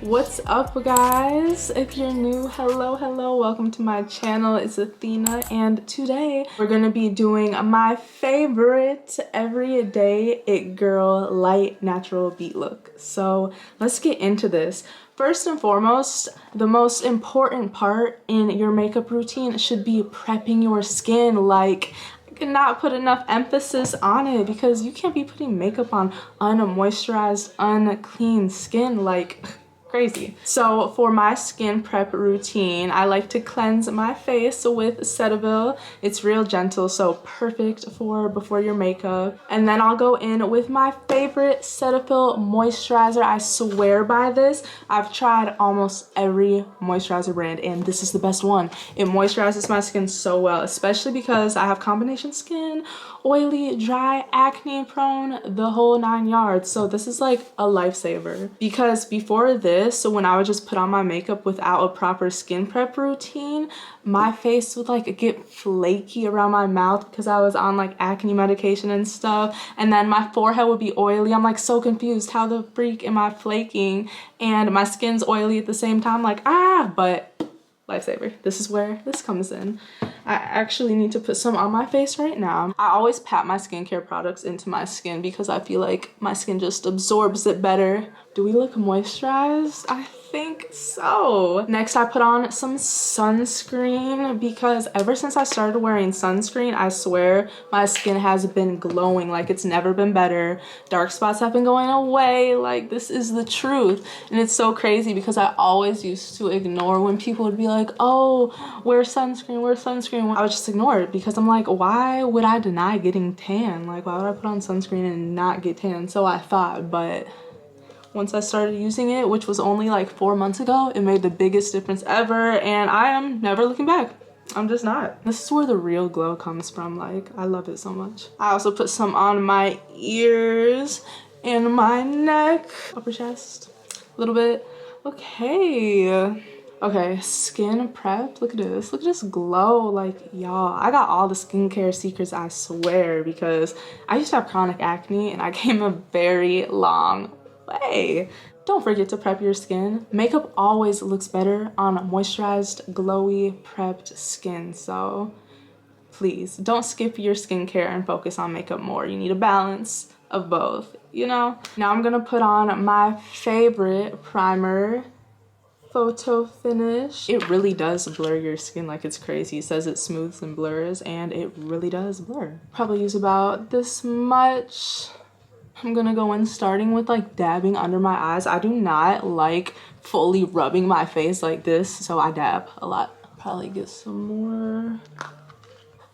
What's up, guys? If you're new, hello, welcome to my channel. It's Athena, and today we're gonna be doing my favorite everyday it girl light natural beat look. So let's get into this. First and foremost, the most important part in your makeup routine should be prepping your skin. Like, I cannot put enough emphasis on it because you can't be putting makeup on unmoisturized, unclean skin. Like, crazy. So for my skin prep routine, I like to cleanse my face with Cetaphil. It's real gentle, so perfect for before your makeup. And then I'll go in with my favorite Cetaphil moisturizer. I swear by this. I've tried almost every moisturizer brand and this is the best one. It moisturizes my skin so well, especially because I have combination skin, oily, dry, acne prone, the whole 9 yards. So this is like a lifesaver. Because before this, so when I would just put on my makeup without a proper skin prep routine, my face would like get flaky around my mouth because I was on like acne medication and stuff, and then my forehead would be oily. I'm like so confused, how the freak am I flaking and my skin's oily at the same time? Like, but lifesaver. This is where this comes in. I actually need to put some on my face right now. I always pat my skincare products into my skin because I feel like my skin just absorbs it better. Do we look moisturized? I think so. Next, I put on some sunscreen because ever since I started wearing sunscreen, I swear my skin has been glowing like it's never been better. Dark spots have been going away. Like, this is the truth. And it's so crazy because I always used to ignore when people would be like, oh, wear sunscreen, wear sunscreen. I would just ignore it because I'm like, why would I deny getting tan? Like, why would I put on sunscreen and not get tan? So I thought, but once I started using it, which was only like 4 months ago, it made the biggest difference ever, and I am never looking back. I'm just not. This is where the real glow comes from. Like, I love it so much. I also put some on my ears and my neck, upper chest, a little bit. Okay, skin prep. Look at this. Look at this glow. Like, y'all, I got all the skincare secrets, I swear, because I used to have chronic acne and I came a very long way. Don't forget to prep your skin. Makeup always looks better on moisturized, glowy, prepped skin. So please don't skip your skincare and focus on makeup more. You need a balance of both, you know? Now I'm gonna put on my favorite primer, Photo Finish. It really does blur your skin like it's crazy. It says it smooths and blurs, and it really does blur. Probably use about this much. I'm gonna go in starting with like dabbing under my eyes. I do not like fully rubbing my face like this, so I dab a lot. Probably get some more.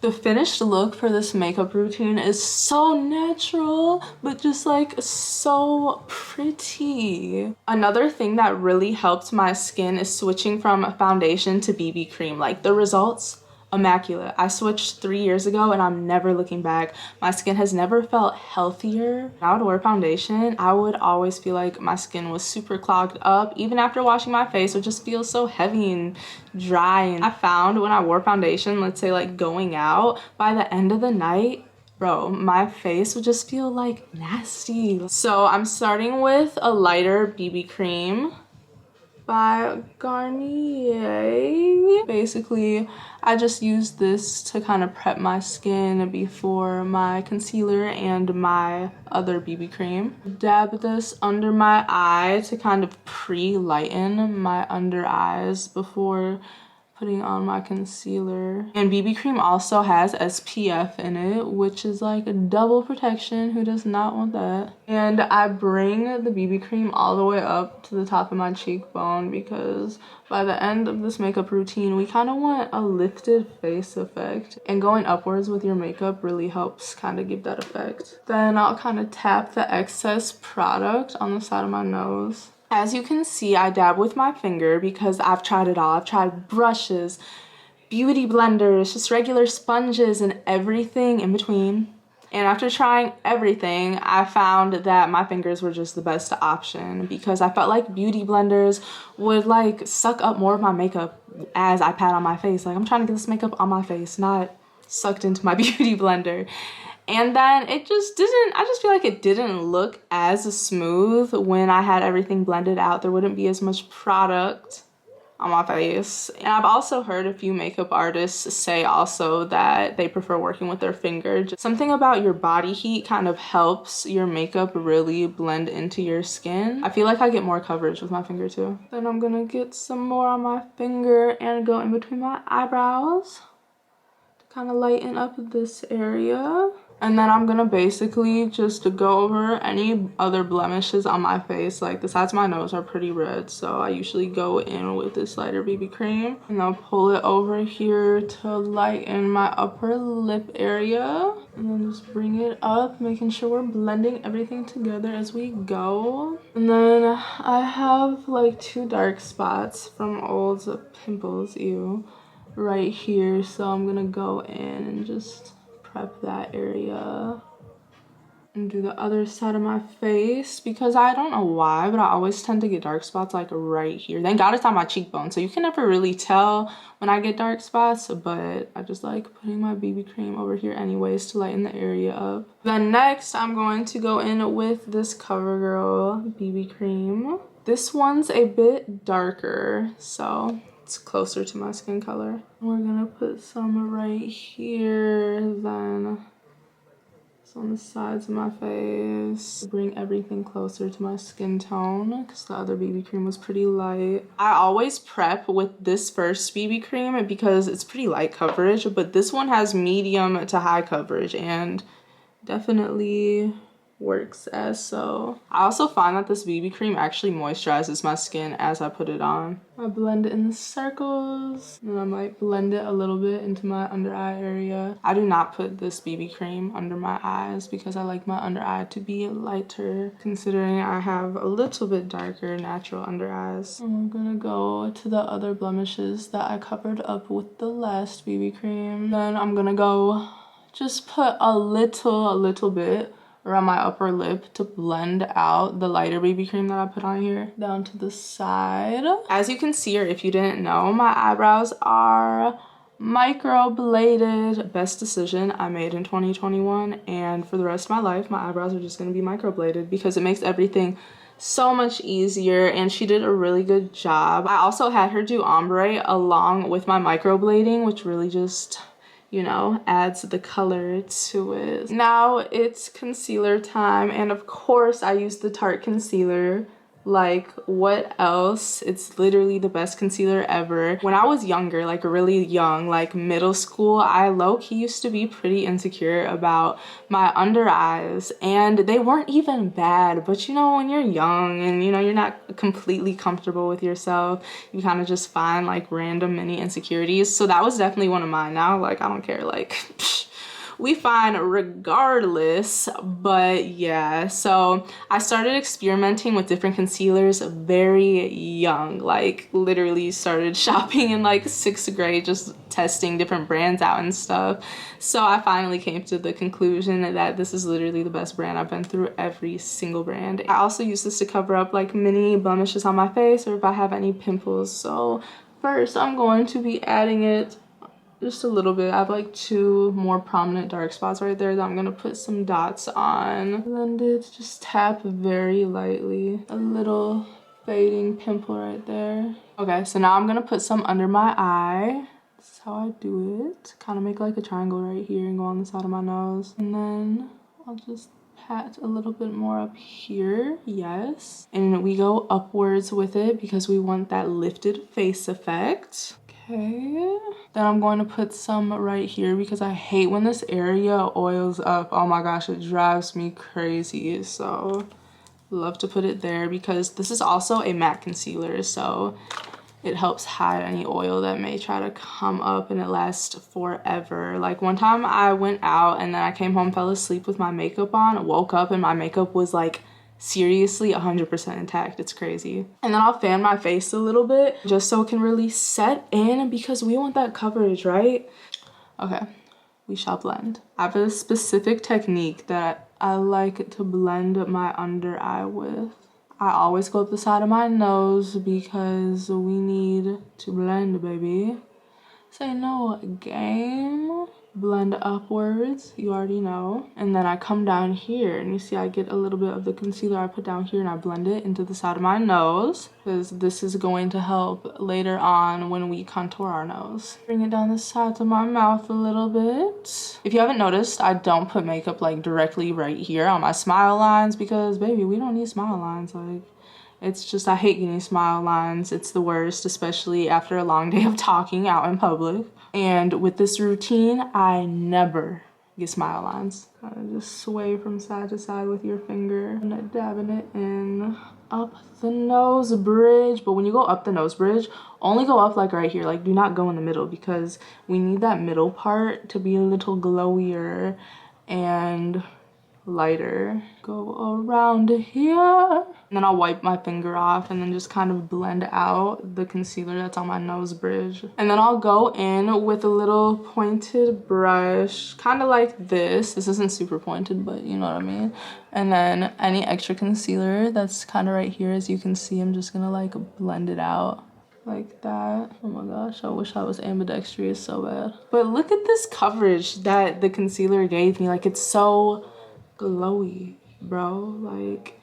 The finished look for this makeup routine is so natural, but just like so pretty. Another thing that really helped my skin is switching from foundation to BB cream. Like, the results, immaculate. I switched 3 years ago and I'm never looking back. My skin has never felt healthier. When I would wear foundation, I would always feel like my skin was super clogged up. Even after washing my face, it would just feel so heavy and dry. And I found when I wore foundation, let's say like going out, by the end of the night, bro, my face would just feel like nasty. So I'm starting with a lighter BB cream by Garnier. Basically, I just use this to kind of prep my skin before my concealer and my other BB cream. Dab this under my eye to kind of pre-lighten my under eyes before putting on my concealer. And BB cream also has SPF in it, which is like a double protection. Who does not want that? And I bring the BB cream all the way up to the top of my cheekbone because by the end of this makeup routine, we kind of want a lifted face effect. And going upwards with your makeup really helps kind of give that effect. Then I'll kind of tap the excess product on the side of my nose. As you can see, I dab with my finger because I've tried it all. I've tried brushes, beauty blenders, just regular sponges, and everything in between. And after trying everything, I found that my fingers were just the best option because I felt like beauty blenders would like suck up more of my makeup as I pat on my face. Like, I'm trying to get this makeup on my face, not sucked into my beauty blender. And then it just didn't, I just feel like it didn't look as smooth when I had everything blended out. There wouldn't be as much product on my face. And I've also heard a few makeup artists say also that they prefer working with their finger. Just something about your body heat kind of helps your makeup really blend into your skin. I feel like I get more coverage with my finger too. Then I'm gonna get some more on my finger and go in between my eyebrows to kind of lighten up this area. And then I'm gonna basically just go over any other blemishes on my face. Like the sides of my nose are pretty red, so I usually go in with this lighter BB cream. And I'll pull it over here to lighten my upper lip area. And then just bring it up, making sure we're blending everything together as we go. And then I have like 2 dark spots from old pimples, ew, right here. So I'm gonna go in and just prep that area and do the other side of my face, because I don't know why, but I always tend to get dark spots like right here. Thank God it's on my cheekbone, so you can never really tell when I get dark spots, but I just like putting my BB cream over here anyways to lighten the area up. Then next I'm going to go in with this CoverGirl BB cream. This one's a bit darker, so it's closer to my skin color. We're gonna put some right here, then some on the sides of my face. Bring everything closer to my skin tone because the other BB cream was pretty light. I always prep with this first BB cream because it's pretty light coverage, but this one has medium to high coverage and definitely works as so. I also find that this BB cream actually moisturizes my skin as I put it on. I blend it in the circles, and I might blend it a little bit into my under eye area. I do not put this BB cream under my eyes because I like my under eye to be lighter, considering I have a little bit darker natural under eyes. And we're gonna go to the other blemishes that I covered up with the last BB cream. Then I'm gonna go just put a little bit around my upper lip to blend out the lighter BB cream that I put on here down to the side. As you can see, or if you didn't know, my eyebrows are microbladed. Best decision I made in 2021, and for the rest of my life my eyebrows are just going to be microbladed because it makes everything so much easier, and she did a really good job. I also had her do ombre along with my microblading, which really just, you know, adds the color to it. Now it's concealer time, and of course I use the Tarte concealer. Like, what else? It's literally the best concealer ever. When I was younger, like really young, like middle school, I low-key used to be pretty insecure about my under eyes, and they weren't even bad. But you know, when you're young and you know you're not completely comfortable with yourself, you kind of just find like random mini insecurities. So that was definitely one of mine. Now, like, I don't care, like psh, we fine regardless. But yeah, so I started experimenting with different concealers very young, like literally started shopping in like 6th grade, just testing different brands out and stuff. So I finally came to the conclusion that this is literally the best brand. I've been through every single brand. I also use this to cover up like mini blemishes on my face or if I have any pimples. So first I'm going to be adding it just a little bit. I have like 2 more prominent dark spots right there that I'm gonna put some dots on. Blend it, just tap very lightly. A little fading pimple right there. Okay, so now I'm gonna put some under my eye. This is how I do it. Kind of make like a triangle right here and go on the side of my nose. And then I'll just pat a little bit more up here. Yes. And we go upwards with it because we want that lifted face effect. Okay, then I'm going to put some right here because I hate when this area oils up. Oh my gosh, it drives me crazy. So love to put it there because this is also a matte concealer, so it helps hide any oil that may try to come up, and it lasts forever. Like one time I went out and then I came home, fell asleep with my makeup on, woke up and my makeup was like seriously 100% intact. It's crazy. And then I'll fan my face a little bit just so it can really set in because we want that coverage, right? Okay, we shall blend. I have a specific technique that I like to blend my under eye with. I always go up the side of my nose because we need to blend, baby. Say no game. Blend upwards, you already know. And then I come down here and you see I get a little bit of the concealer I put down here and I blend it into the side of my nose because this is going to help later on when we contour our nose. Bring it down the sides of my mouth a little bit. If you haven't noticed, I don't put makeup like directly right here on my smile lines because baby, we don't need smile lines. Like, it's just, I hate getting smile lines. It's the worst, especially after a long day of talking out in public. And with this routine, I never get smile lines. Just sway from side to side with your finger and dabbing it in up the nose bridge. But when you go up the nose bridge, only go up like right here. Like, do not go in the middle because we need that middle part to be a little glowier and lighter. Go around here. And then I'll wipe my finger off and then just kind of blend out the concealer that's on my nose bridge. And then I'll go in with a little pointed brush, kind of like this. This isn't super pointed, but you know what I mean. And then any extra concealer that's kind of right here, as you can see, I'm just gonna like blend it out like that. Oh my gosh, I wish I was ambidextrous so bad. But look at this coverage that the concealer gave me. Like, it's so glowy, bro. Like,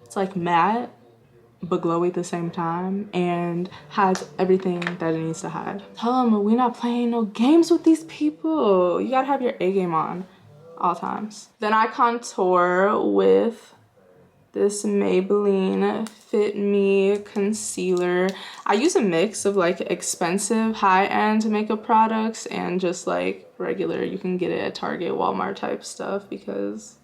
it's like matte but glowy at the same time and hides everything that it needs to hide. Tell them we're not playing no games with these people. You gotta have your A game on all times. Then I contour with this Maybelline Fit Me concealer. I use a mix of like expensive high-end makeup products and just like regular, you can get it at Target, Walmart type stuff because,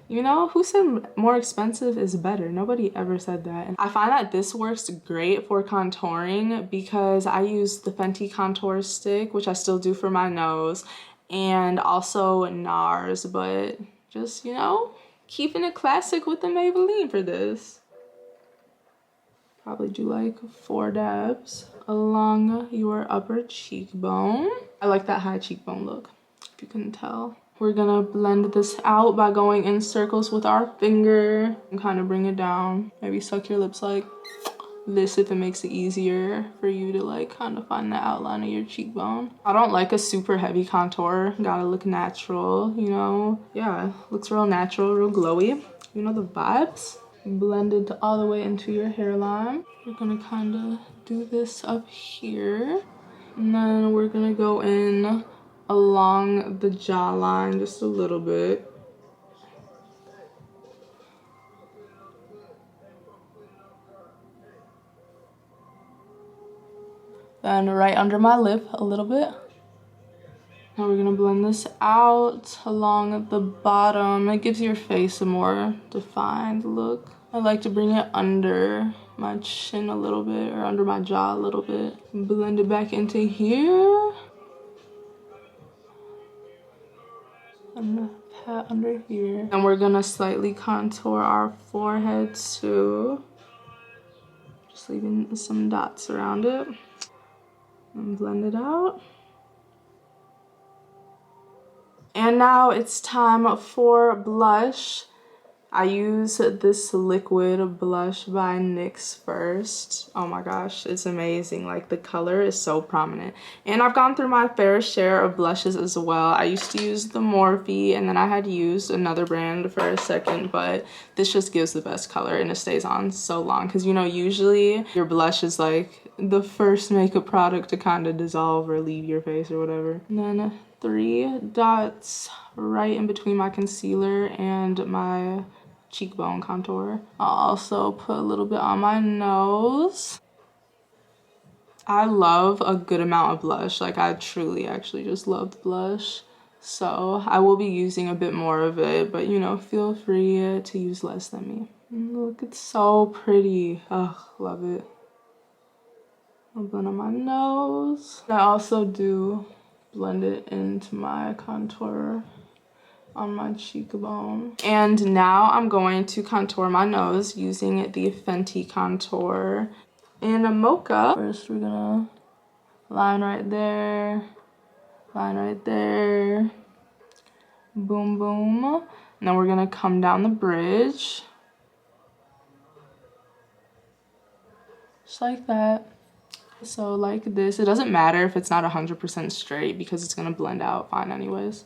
you know, who said more expensive is better? Nobody ever said that. And I find that this works great for contouring because I use the Fenty contour stick, which I still do for my nose, and also NARS, but just, you know, keeping it classic with the Maybelline for this. Probably do like 4 dabs along your upper cheekbone. I like that high cheekbone look, if you couldn't tell. We're gonna blend this out by going in circles with our finger and kind of bring it down. Maybe suck your lips like this if it makes it easier for you to like kind of find the outline of your cheekbone. I don't like a super heavy contour. Gotta look natural, you know? Yeah, looks real natural, real glowy. You know the vibes? Blend it all the way into your hairline. We're gonna kind of do this up here. And then we're gonna go in along the jawline just a little bit. Then right under my lip a little bit. Now we're gonna blend this out along the bottom. It gives your face a more defined look. I like to bring it under my chin a little bit or under my jaw a little bit. Blend it back into here. And pat under here. And we're gonna slightly contour our forehead too. Just leaving some dots around it. And blend it out. And now it's time for blush. I use this liquid blush by NYX first. Oh my gosh, it's amazing. Like, the color is so prominent. And I've gone through my fair share of blushes as well. I used to use the Morphe and then I had used another brand for a second, but this just gives the best color and it stays on so long. Because, you know, usually your blush is like the first makeup product to kind of dissolve or leave your face or whatever. And then 3 dots right in between my concealer and my cheekbone contour. I'll also put a little bit on my nose. I love a good amount of blush. Like, I truly actually just love blush. So I will be using a bit more of it, but you know, feel free to use less than me. Look, it's so pretty. Ugh, love it. I'll blend on my nose. I also do blend it into my contour on my cheekbone. And now I'm going to contour my nose using the Fenty contour in a mocha. First we're gonna line right there, line right there, boom boom. And then we're gonna come down the bridge just like that. So like this, it doesn't matter if it's not 100% straight because it's gonna blend out fine anyways.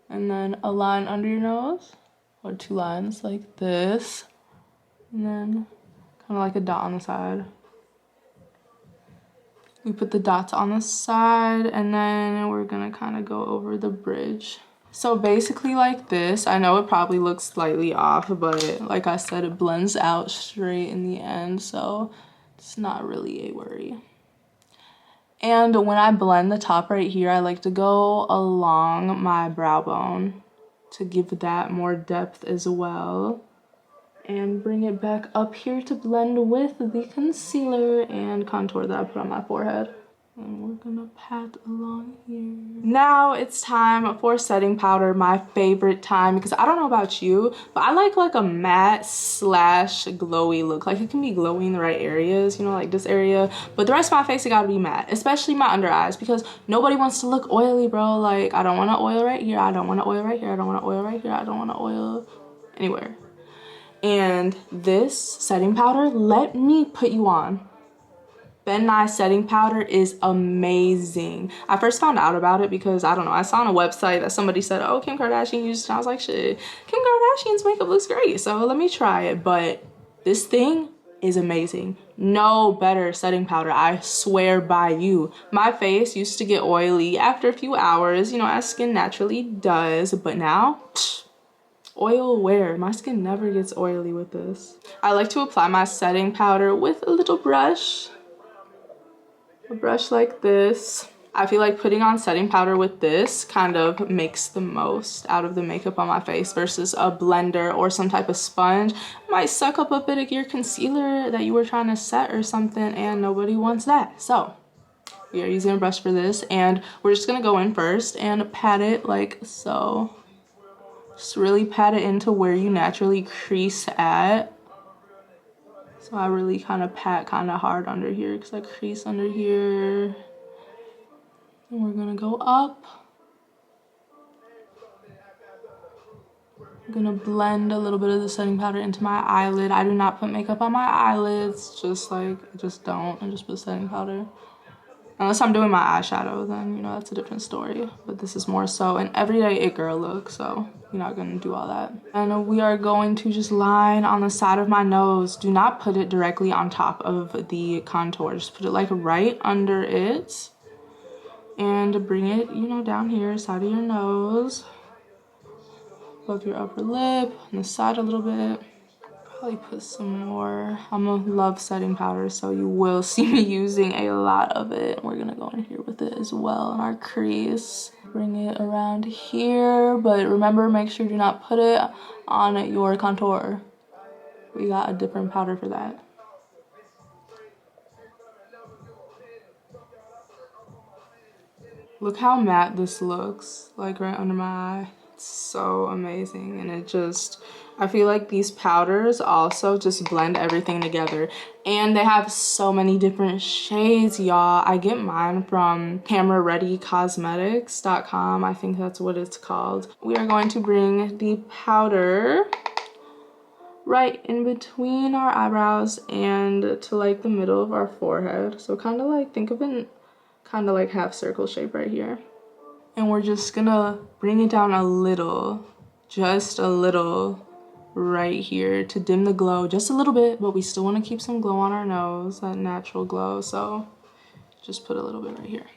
And then a line under your nose, or 2 lines like this. And then kind of like a dot on the side. We put the dots on the side, and then we're gonna kind of go over the bridge. So basically like this. I know it probably looks slightly off, but like I said, it blends out straight in the end, so it's not really a worry. And when I blend the top right here, I like to go along my brow bone to give that more depth as well. And bring it back up here to blend with the concealer and contour that I put on my forehead. And we're gonna pat along here. Now it's time for setting powder, my favorite time, because I don't know about you, but I like a matte slash glowy look. Like it can be glowy in the right areas, you know, like this area, but the rest of my face, it gotta be matte, especially my under eyes, because nobody wants to look oily, bro. Like I don't want to oil right here, I don't want to oil right here, I don't want to oil right here, I don't want to oil anywhere. And this setting powder, let me put you on. Ben Nye setting powder is amazing. I first found out about it because, I don't know, I saw on a website that somebody said, oh, Kim Kardashian used it. And I was like, shit, Kim Kardashian's makeup looks great, so let me try it. But this thing is amazing. No better setting powder, I swear by you. My face used to get oily after a few hours, you know, as skin naturally does, but now, psh, oil wear. My skin never gets oily with this. I like to apply my setting powder with a little brush. A brush like this. I feel like putting on setting powder with this kind of makes the most out of the makeup on my face versus a blender or some type of sponge. Might suck up a bit of your concealer that you were trying to set or something, and nobody wants that. So we are using a brush for this, and we're just gonna go in first and pat it like so. Just really pat it into where you naturally crease at. So I really kind of pat kind of hard under here because I crease under here. And we're gonna go up. I'm gonna blend a little bit of the setting powder into my eyelid. I do not put makeup on my eyelids, just like, I just don't. I just put setting powder. Unless I'm doing my eyeshadow, then, you know, that's a different story. But this is more so an everyday it girl look, so you're not gonna do all that. And we are going to just line on the side of my nose. Do not put it directly on top of the contour. Just put it like right under it. And bring it, you know, down here, side of your nose. Above your upper lip, on the side a little bit. Probably put some more. I'm a love setting powder, so you will see me using a lot of it. We're gonna go in here with it as well in our crease. Bring it around here, but remember, make sure you do not put it on your contour. We got a different powder for that. Look how matte this looks, like right under my eye. It's so amazing, and it just, I feel like these powders also just blend everything together, and they have so many different shades, y'all. I get mine from camerareadycosmetics.com. I think that's what it's called. We are going to bring the powder right in between our eyebrows and to like the middle of our forehead. So kind of like, think of it kind of like half circle shape right here. And we're just gonna bring it down a little, just a little right here to dim the glow just a little bit, but we still want to keep some glow on our nose, that natural glow. So just put a little bit right here.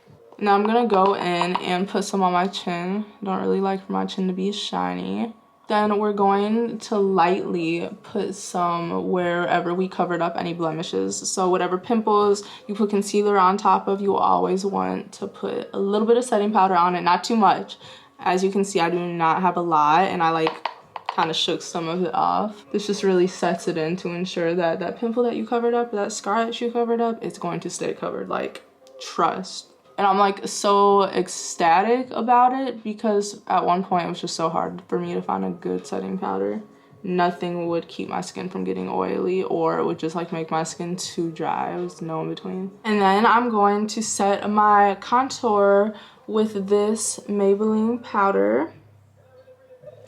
Now I'm gonna go in and put some on my chin. Don't really like for my chin to be shiny. Then we're going to lightly put some wherever we covered up any blemishes. So whatever pimples you put concealer on top of, you always want to put a little bit of setting powder on it, not too much. As you can see, I do not have a lot, and I like kind of shook some of it off. This just really sets it in to ensure that that pimple that you covered up, that scar that you covered up, it's going to stay covered, like, trust. And I'm like so ecstatic about it because at one point it was just so hard for me to find a good setting powder. Nothing would keep my skin from getting oily, or it would just like make my skin too dry. It was no in between. And then I'm going to set my contour with this Maybelline powder.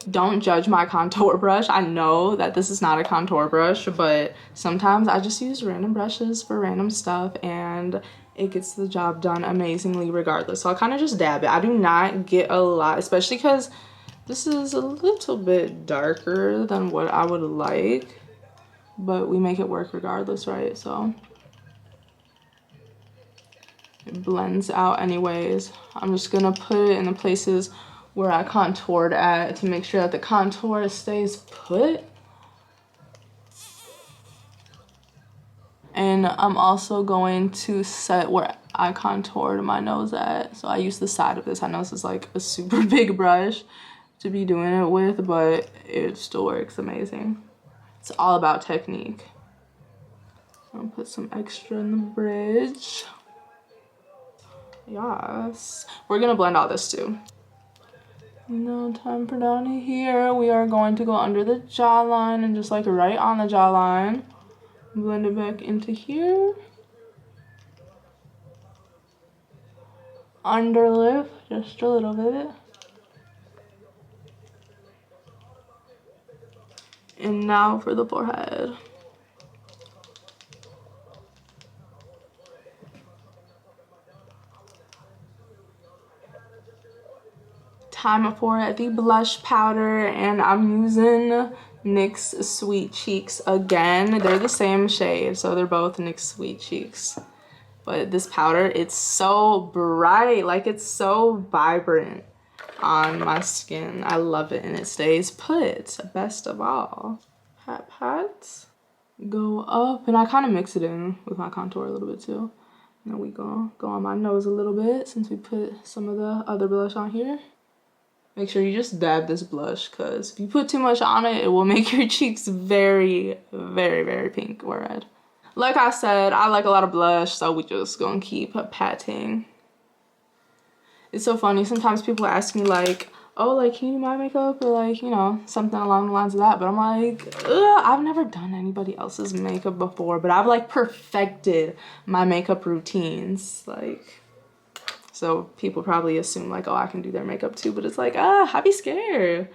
Don't judge my contour brush. I know that this is not a contour brush, but sometimes I just use random brushes for random stuff and it gets the job done amazingly regardless. So I kind of just dab it. I do not get a lot, especially because this is a little bit darker than what I would like, but we make it work regardless, right? So it blends out anyways. I'm just gonna put it in the places where I contoured at to make sure that the contour stays put. And I'm also going to set where I contoured my nose at. So I use the side of this. I know this is like a super big brush to be doing it with, but it still works amazing. It's all about technique. I'll put some extra in the bridge. Yes. We're gonna blend all this too. No time for down here. We are going to go under the jawline and just like right on the jawline. Blend it back into here. Under lip, just a little bit. And now for the forehead. Time for the blush powder, and I'm using NYX Sweet Cheeks again. They're the same shade, so they're both NYX Sweet Cheeks. But this powder, it's so bright, like it's so vibrant on my skin. I love it, and it stays put, best of all. Pat, pat, go up, and I kind of mix it in with my contour a little bit too. And then we go on my nose a little bit since we put some of the other blush on here. Make sure you just dab this blush, because if you put too much on it, it will make your cheeks very, very, very pink or red. Like I said, I like a lot of blush, so we just gonna keep patting. It's so funny, sometimes people ask me like, oh, like, can you do my makeup? Or like, you know, something along the lines of that. But I'm like, ugh, I've never done anybody else's makeup before, but I've like perfected my makeup routines. Like, so people probably assume like, oh, I can do their makeup too, but it's like, I'd be scared.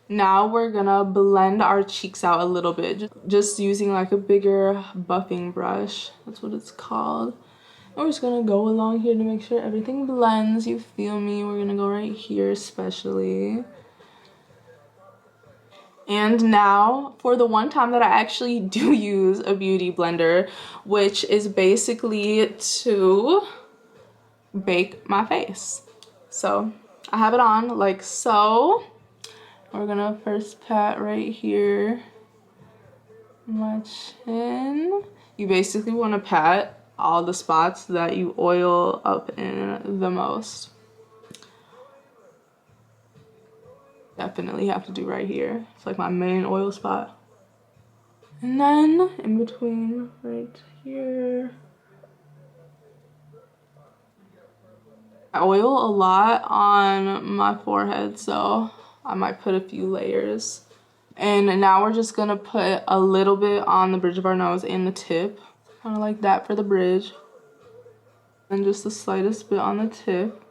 Now we're gonna blend our cheeks out a little bit, just using like a bigger buffing brush. That's what it's called. And we're just gonna go along here to make sure everything blends, you feel me? We're gonna go right here especially. And now for the one time that I actually do use a beauty blender, which is basically to bake my face. So I have it on like so. We're gonna first pat right here, my chin. You basically wanna pat all the spots that you oil up in the most. Definitely have to do right here. It's like my main oil spot. And then in between right here. I oil a lot on my forehead, so I might put a few layers. And now we're just gonna put a little bit on the bridge of our nose and the tip. Kind of like that for the bridge. And just the slightest bit on the tip.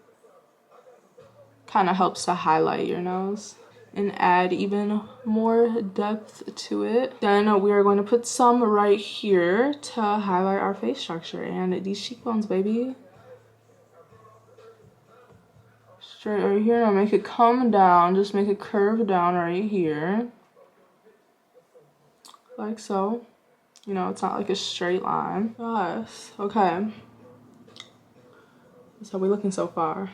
Kind of helps to highlight your nose and add even more depth to it. Then we are going to put some right here to highlight our face structure and these cheekbones, baby. Straight right here, now make it come down, just make it curve down right here. Like so. You know, it's not like a straight line. Yes, okay. So we're looking so far.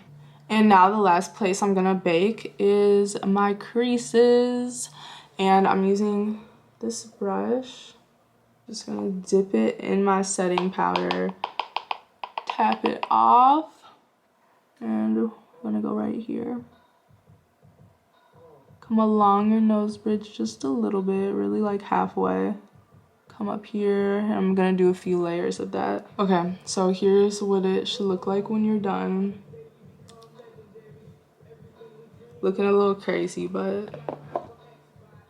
And now the last place I'm gonna bake is my creases. And I'm using this brush. Just gonna dip it in my setting powder. Tap it off. And I'm gonna go right here. Come along your nose bridge just a little bit, really like halfway. Come up here, and I'm gonna do a few layers of that. Okay, so here's what it should look like when you're done. Looking a little crazy, but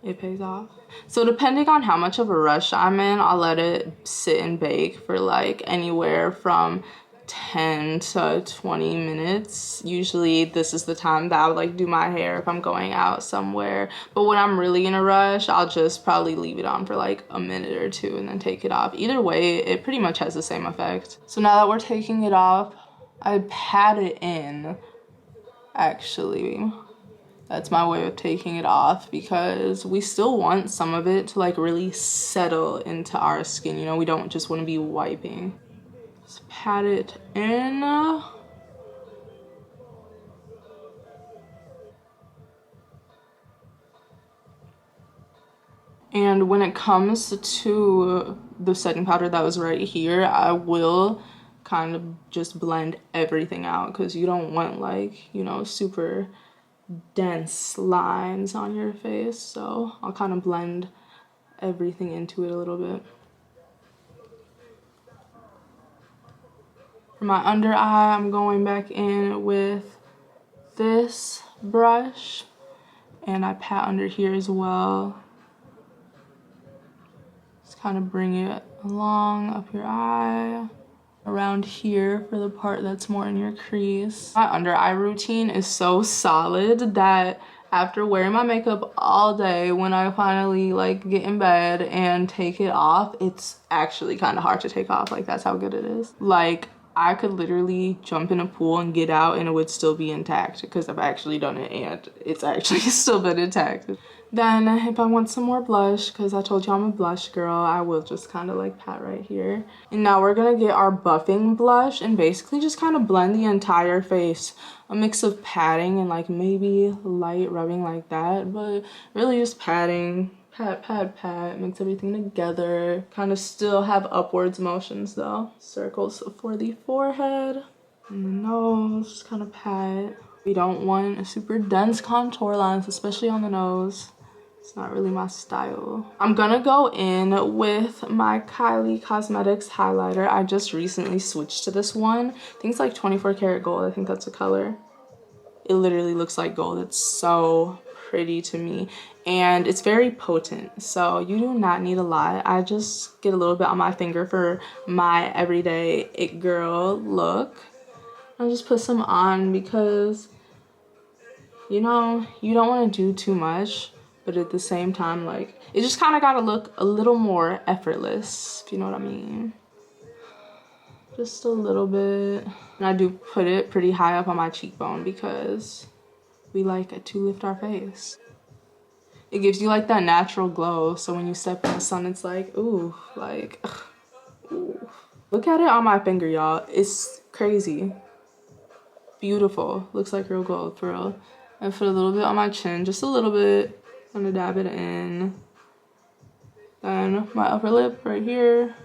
it pays off. So depending on how much of a rush I'm in, I'll let it sit and bake for like anywhere from 10 to 20 minutes. Usually this is the time that I would like do my hair if I'm going out somewhere. But when I'm really in a rush, I'll just probably leave it on for like a minute or two and then take it off. Either way, it pretty much has the same effect. So now that we're taking it off, I pat it in, actually. That's my way of taking it off because we still want some of it to like really settle into our skin. You know, we don't just want to be wiping. Just pat it in. And when it comes to the setting powder that was right here, I will kind of just blend everything out because you don't want like, you know, super dense lines on your face. So I'll kind of blend everything into it a little bit. For my under eye, I'm going back in with this brush and I pat under here as well. Just kind of bring it along up your eye, around here for the part that's more in your crease. My under eye routine is so solid that after wearing my makeup all day, when I finally like get in bed and take it off, it's actually kind of hard to take off. Like, that's how good it is. Like, I could literally jump in a pool and get out and it would still be intact because I've actually done it and it's actually still been intact. Then if I want some more blush, because I told you I'm a blush girl, I will just kind of like pat right here. And now we're gonna get our buffing blush and basically just kind of blend the entire face. A mix of patting and like maybe light rubbing like that, but really just patting. Pat, pat, pat, mix everything together. Kind of still have upwards motions though. Circles for the forehead and the nose, just kind of pat. We don't want a super dense contour lines, especially on the nose. It's not really my style. I'm gonna go in with my Kylie Cosmetics highlighter. I just recently switched to this one. I think it's like 24 karat gold. I think that's the color. It literally looks like gold. It's so pretty to me and it's very potent, so you do not need a lot. I just get a little bit on my finger for my everyday it girl look. I'll just put some on because, you know, you don't want to do too much, but at the same time, like, it just kind of gotta look a little more effortless, if you know what I mean. Just a little bit. And I do put it pretty high up on my cheekbone because we like to lift our face. It gives you like that natural glow, so when you step in the sun, it's like, ooh, like, ooh. Look at it on my finger, y'all. It's crazy. Beautiful. Looks like real gold, for real. I put a little bit on my chin, just a little bit. I'm gonna dab it in. Then my upper lip right here.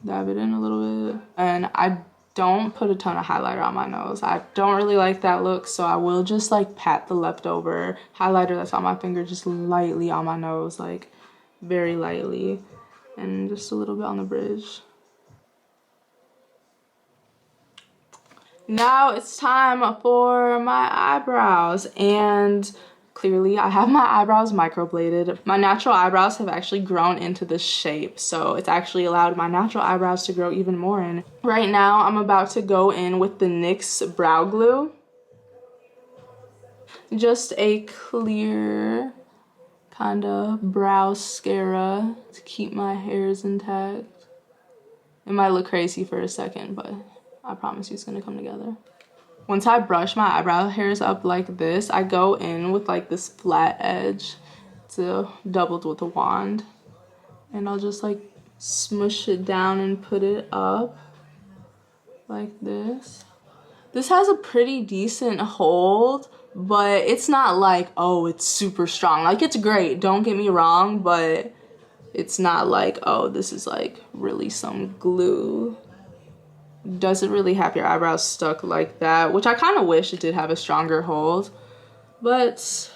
Dab it in a little bit. And I don't put a ton of highlighter on my nose. I don't really like that look, so I will just like pat the leftover highlighter that's on my finger just lightly on my nose, like very lightly, and just a little bit on the bridge. Now it's time for my eyebrows, and clearly I have my eyebrows microbladed. My natural eyebrows have actually grown into this shape, so it's actually allowed my natural eyebrows to grow even more in. Right now I'm about to go in with the NYX brow glue. Just a clear kind of brow mascara to keep my hairs intact. It might look crazy for a second, but I promise you it's gonna come together. Once I brush my eyebrow hairs up like this, I go in with like this flat edge to doubled with a wand. And I'll just like smush it down and put it up like this. This has a pretty decent hold, but it's not like, oh, it's super strong. Like, it's great, don't get me wrong, but it's not like, oh, this is like really some glue. Doesn't really have your eyebrows stuck like that, which I kind of wish it did have a stronger hold, but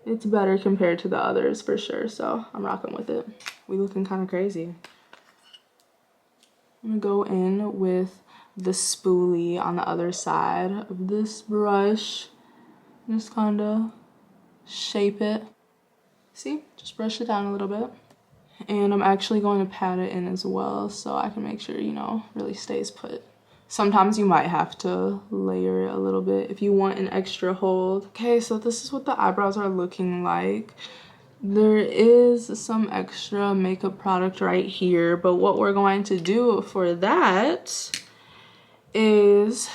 it's better compared to the others for sure, so I'm rocking with it. We looking kind of crazy. I'm gonna go in with the spoolie on the other side of this brush. Just kind of shape it. See, just brush it down a little bit. And I'm actually going to pat it in as well so I can make sure, you know, really stays put. Sometimes you might have to layer it a little bit if you want an extra hold. Okay, so this is what the eyebrows are looking like. There is some extra makeup product right here, but what we're going to do for that is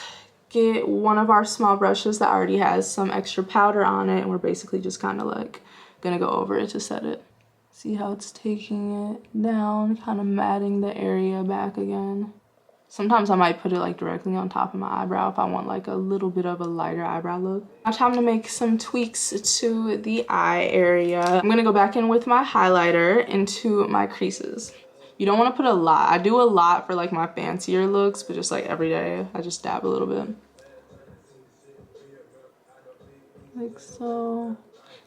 get one of our small brushes that already has some extra powder on it, and we're basically just kind of like gonna go over it to set it. See how it's taking it down, kind of matting the area back again. Sometimes I might put it like directly on top of my eyebrow if I want like a little bit of a lighter eyebrow look. Now time to make some tweaks to the eye area. I'm gonna go back in with my highlighter into my creases. You don't want to put a lot. I do a lot for like my fancier looks, but just like every day I just dab a little bit. Like so.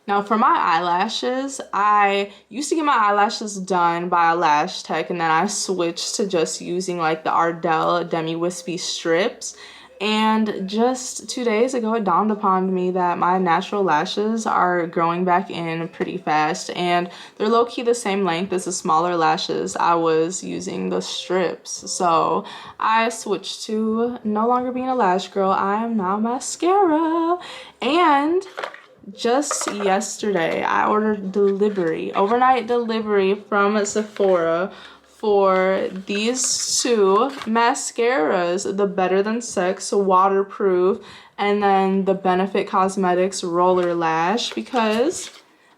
Now for my eyelashes, I used to get my eyelashes done by a lash tech, and then I switched to just using like the Ardell Demi Wispy strips. And just 2 days ago, it dawned upon me that my natural lashes are growing back in pretty fast, and they're low-key the same length as the smaller lashes I was using the strips. So I switched to no longer being a lash girl. I am now mascara. And just yesterday, I ordered overnight delivery from Sephora for these two mascaras, the Better Than Sex waterproof, and then the Benefit Cosmetics roller lash, because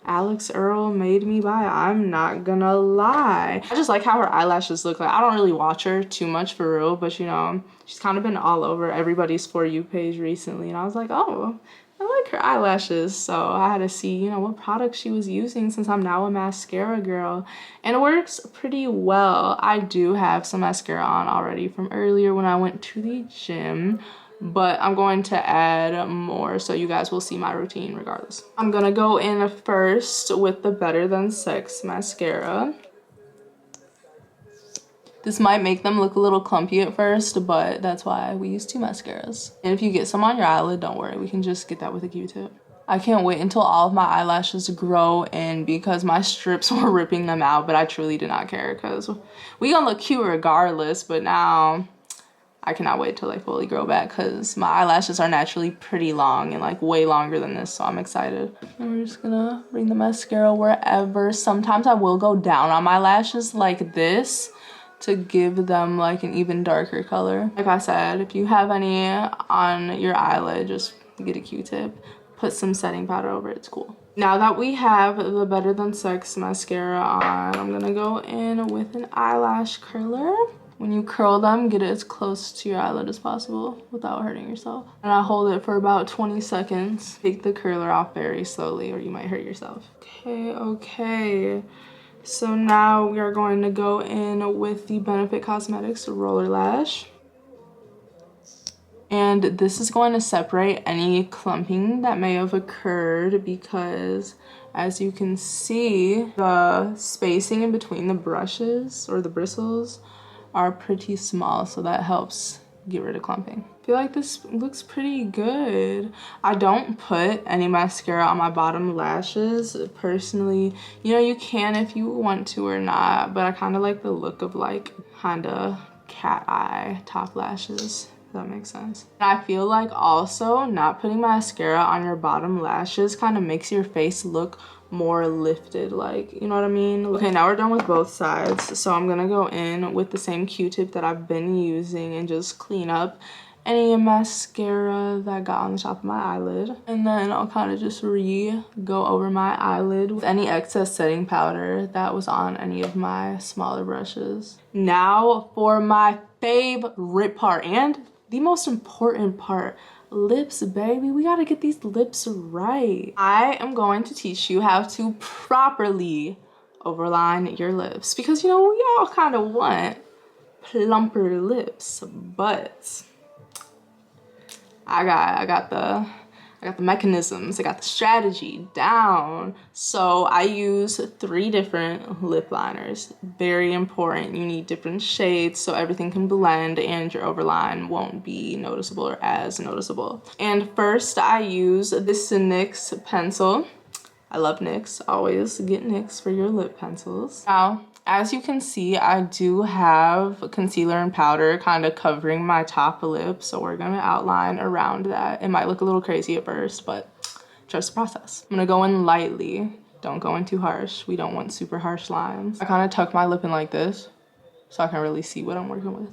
Alex Earl made me buy. I'm not gonna lie. I just like how her eyelashes look. Like, I don't really watch her too much for real, but you know, she's kind of been all over everybody's For You page recently, and I was like, oh, I like her eyelashes. So I had to see, you know, what product she was using, since I'm now a mascara girl, and it works pretty well. I do have some mascara on already from earlier when I went to the gym, but I'm going to add more, so you guys will see my routine regardless. I'm gonna go in first with the Better Than Sex mascara. This might make them look a little clumpy at first, but that's why we use two mascaras. And if you get some on your eyelid, don't worry, we can just get that with a Q-tip. I can't wait until all of my eyelashes grow in, because my strips were ripping them out, but I truly did not care because we gonna look cute regardless. But now I cannot wait till they fully grow back, because my eyelashes are naturally pretty long and like way longer than this, so I'm excited. And we're just gonna bring the mascara wherever. Sometimes I will go down on my lashes like this to give them like an even darker color. Like I said, if you have any on your eyelid, just get a Q-tip, put some setting powder over it, it's cool. Now that we have the Better Than Sex mascara on, I'm gonna go in with an eyelash curler. When you curl them, get it as close to your eyelid as possible without hurting yourself. And I hold it for about 20 seconds. Take the curler off very slowly or you might hurt yourself. Okay. So now we are going to go in with the Benefit Cosmetics roller lash. And this is going to separate any clumping that may have occurred, because as you can see, the spacing in between the brushes or the bristles are pretty small, so that helps get rid of clumping. I feel like this looks pretty good. I don't put any mascara on my bottom lashes personally. You know, you can if you want to or not, but I kind of like the look of like kind of cat eye top lashes. That makes sense. I feel like also not putting mascara on your bottom lashes kind of makes your face look more lifted, like, you know what I mean? Okay, now we're done with both sides, so I'm gonna go in with the same Q-tip that I've been using and just clean up any mascara that got on the top of my eyelid, and then I'll kind of just go over my eyelid with any excess setting powder that was on any of my smaller brushes. Now for my favorite part and the most important part, lips, baby. We gotta get these lips right. I am going to teach you how to properly overline your lips, because you know we all kind of want plumper lips, but I got the mechanisms, I got the strategy down. So I use 3 different lip liners. Very important. You need different shades so everything can blend and your overline won't be noticeable or as noticeable. And first I use this NYX pencil. I love NYX. Always get NYX for your lip pencils. Now, as you can see, I do have concealer and powder kind of covering my top lip, so we're gonna outline around that. It might look a little crazy at first, but trust the process. I'm gonna go in lightly. Don't go in too harsh. We don't want super harsh lines. I kind of tuck my lip in like this so I can really see what I'm working with.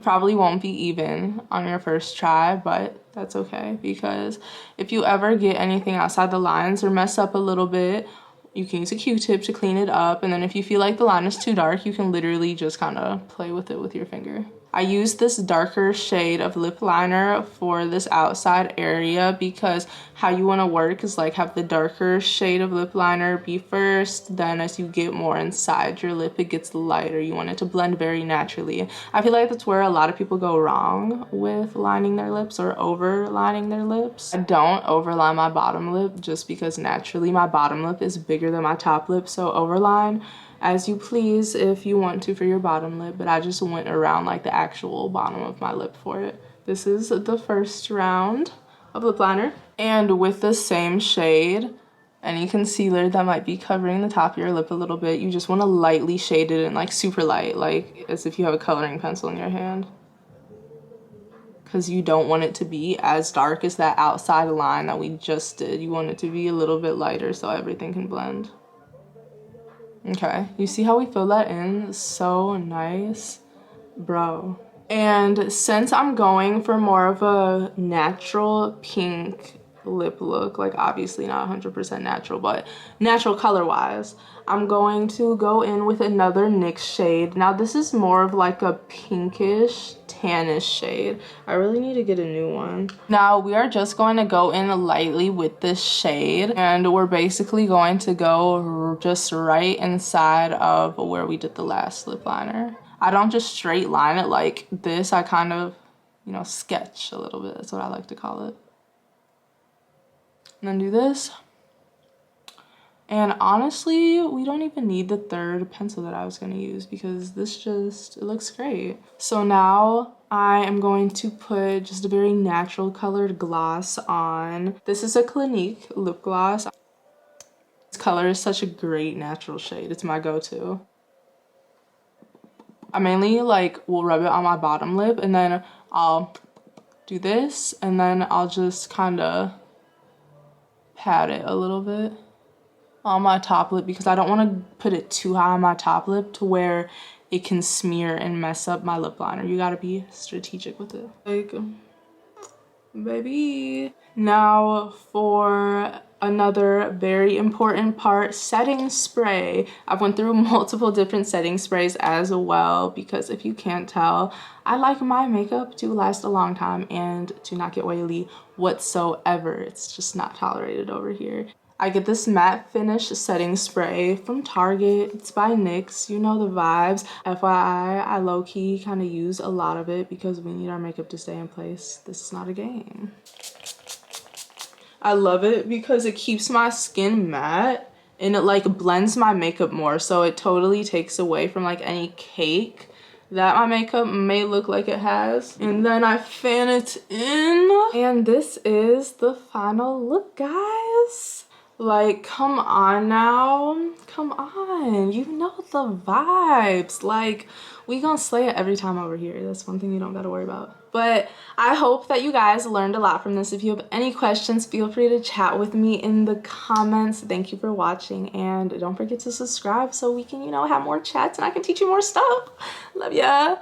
Probably won't be even on your first try, but that's okay, because if you ever get anything outside the lines or mess up a little bit, you can use a Q-tip to clean it up, and then if you feel like the line is too dark, you can literally just kind of play with it with your finger. I use this darker shade of lip liner for this outside area because how you want to work is like have the darker shade of lip liner be first, then as you get more inside your lip it gets lighter. You want it to blend very naturally. I feel like that's where a lot of people go wrong with lining their lips or overlining their lips. I don't overline my bottom lip just because naturally my bottom lip is bigger than my top lip, so overline as you please if you want to for your bottom lip, but I just went around like the actual bottom of my lip for it. This is the first round of lip liner, and with the same shade, any concealer that might be covering the top of your lip a little bit, you just want to lightly shade it in, like super light, like as if you have a coloring pencil in your hand, because you don't want it to be as dark as that outside line that we just did. You want it to be a little bit lighter so everything can blend. Okay, you see how we fill that in? So nice, bro. And since I'm going for more of a natural pink lip look, like obviously not 100% natural, but natural color wise, I'm going to go in with another NYX shade. Now this is more of like a pinkish tannish shade. I really need to get a new one. Now we are just going to go in lightly with this shade, and we're basically going to go just right inside of where we did the last lip liner. I don't just straight line it like this. I kind of, you know, sketch a little bit. That's what I like to call it. And then do this. And honestly, we don't even need the third pencil that I was gonna use because this just, it looks great. So now I am going to put just a very natural colored gloss on. This is a Clinique lip gloss. This color is such a great natural shade. It's my go-to. I mainly like will rub it on my bottom lip, and then I'll do this, and then I'll just kind of pat it a little bit on my top lip because I don't want to put it too high on my top lip to where it can smear and mess up my lip liner. You gotta be strategic with it. Like, baby. Now for another very important part, setting spray. I've went through multiple different setting sprays as well because if you can't tell, I like my makeup to last a long time and to not get oily whatsoever. It's just not tolerated over here. I get this matte finish setting spray from Target. It's by NYX. You know the vibes. FYI, I low-key kind of use a lot of it because we need our makeup to stay in place. This is not a game. I love it because it keeps my skin matte and it like blends my makeup more, so it totally takes away from like any cake that my makeup may look like it has. And then I fan it in, and this is the final look, guys. Like, come on now, come on, you know the vibes. Like, we gonna slay it every time over here. That's one thing you don't gotta worry about. But I hope that you guys learned a lot from this. If you have any questions, feel free to chat with me in the comments. Thank you for watching, and don't forget to subscribe so we can, you know, have more chats and I can teach you more stuff. Love ya.